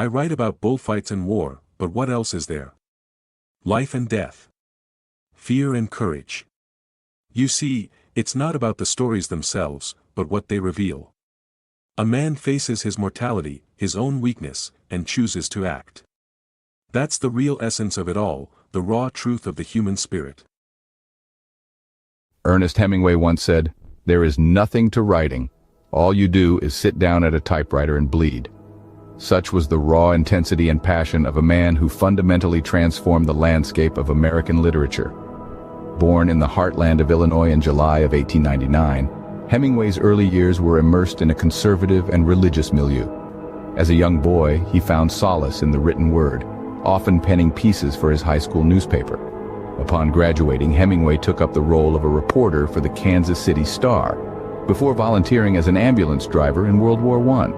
I write about bullfights and war, but what else is there? Life and death. Fear and courage. You see, it's not about the stories themselves, but what they reveal. A man faces his mortality, his own weakness, and chooses to act. That's the real essence of it all, the raw truth of the human spirit. Ernest Hemingway once said, "There is nothing to writing. All you do is sit down at a typewriter and bleed." Such was the raw intensity and passion of a man who fundamentally transformed the landscape of American literature. Born in the heartland of Illinois in July of 1899, Hemingway's early years were immersed in a conservative and religious milieu. As a young boy, he found solace in the written word, often penning pieces for his high school newspaper. Upon graduating, Hemingway took up the role of a reporter for the Kansas City Star, before volunteering as an ambulance driver in World War I.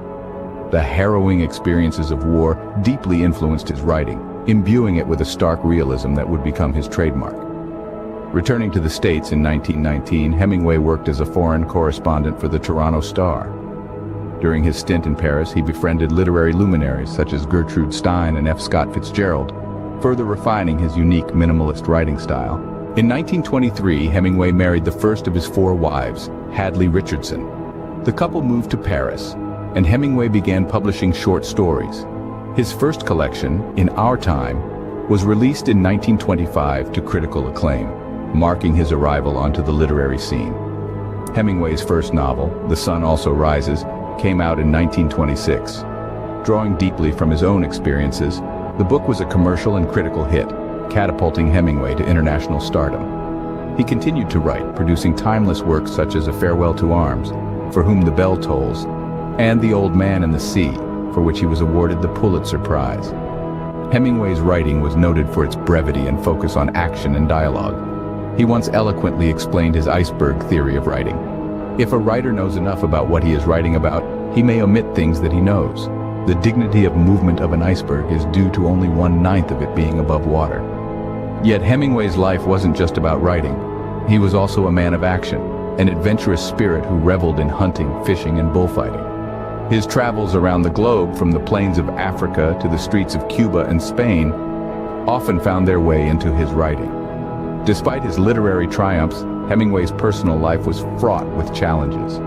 The harrowing experiences of war deeply influenced his writing, imbuing it with a stark realism that would become his trademark. Returning to the States in 1919, Hemingway worked as a foreign correspondent for the Toronto Star. During his stint in Paris, he befriended literary luminaries such as Gertrude Stein and F. Scott Fitzgerald, further refining his unique minimalist writing style. In 1923, Hemingway married the first of his 4 wives, Hadley Richardson. The couple moved to Paris, and Hemingway began publishing short stories. His first collection, In Our Time, was released in 1925 to critical acclaim, marking his arrival onto the literary scene. Hemingway's first novel, The Sun Also Rises, came out in 1926. Drawing deeply from his own experiences, the book was a commercial and critical hit, catapulting Hemingway to international stardom. He continued to write, producing timeless works such as A Farewell to Arms, For Whom the Bell Tolls, and The Old Man and the Sea, for which he was awarded the Pulitzer Prize. Hemingway's writing was noted for its brevity and focus on action and dialogue. He once eloquently explained his iceberg theory of writing. If a writer knows enough about what he is writing about, he may omit things that he knows. The dignity of movement of an iceberg is due to only 1/9 of it being above water. Yet Hemingway's life wasn't just about writing. He was also a man of action, an adventurous spirit who reveled in hunting, fishing, and bullfighting. His travels around the globe, from the plains of Africa to the streets of Cuba and Spain, often found their way into his writing. Despite his literary triumphs, Hemingway's personal life was fraught with challenges.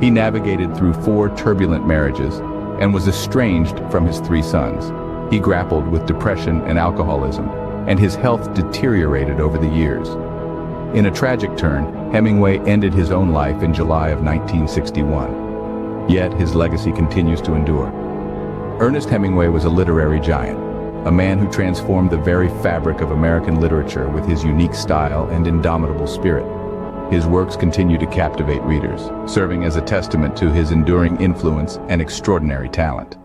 He navigated through 4 turbulent marriages and was estranged from his 3 sons. He grappled with depression and alcoholism, and his health deteriorated over the years. In a tragic turn, Hemingway ended his own life in July of 1961. Yet his legacy continues to endure. Ernest Hemingway was a literary giant, a man who transformed the very fabric of American literature with his unique style and indomitable spirit. His works continue to captivate readers, serving as a testament to his enduring influence and extraordinary talent.